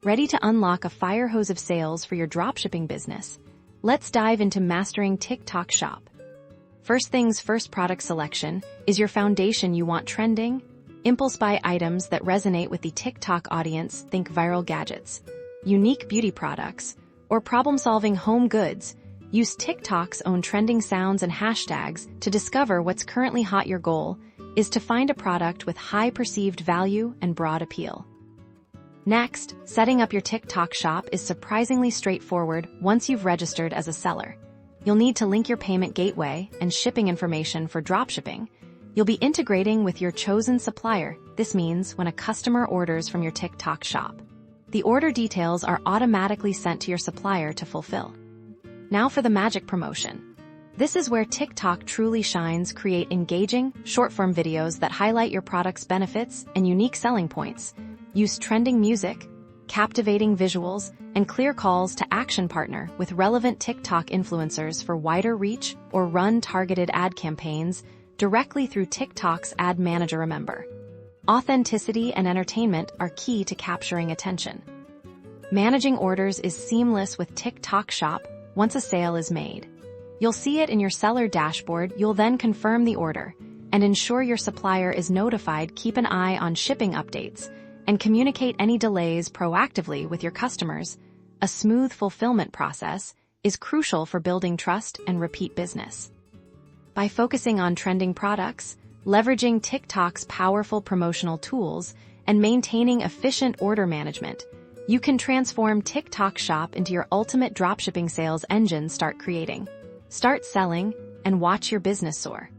Ready to unlock a fire hose of sales for your dropshipping business? Let's dive into mastering TikTok Shop. First things first, product selection is your foundation. You want trending, impulse buy items that resonate with the TikTok audience. Think viral gadgets, unique beauty products, or problem-solving home goods. Use TikTok's own trending sounds and hashtags to discover what's currently hot. Your goal is to find a product with high perceived value and broad appeal. Next, setting up your TikTok shop is surprisingly straightforward. Once you've registered as a seller, you'll need to link your payment gateway and shipping information. For dropshipping, you'll be integrating with your chosen supplier. This means when a customer orders from your TikTok shop, the order details are automatically sent to your supplier to fulfill. Now for the magic promotion. This is where TikTok truly shines. Create engaging, short-form videos that highlight your product's benefits and unique selling points. Use trending music, captivating visuals, and clear calls to action. Partner with relevant TikTok influencers for wider reach, or run targeted ad campaigns directly through TikTok's ad manager. Remember, authenticity and entertainment are key to capturing attention. Managing orders is seamless with TikTok Shop. Once a sale is made, you'll see it in your seller dashboard. You'll then confirm the order and ensure your supplier is notified. Keep an eye on shipping updates and communicate any delays proactively with your customers. A smooth fulfillment process is crucial for building trust and repeat business. By focusing on trending products, leveraging TikTok's powerful promotional tools, and maintaining efficient order management, you can transform TikTok Shop into your ultimate dropshipping sales engine. Start creating, start selling, and watch your business soar.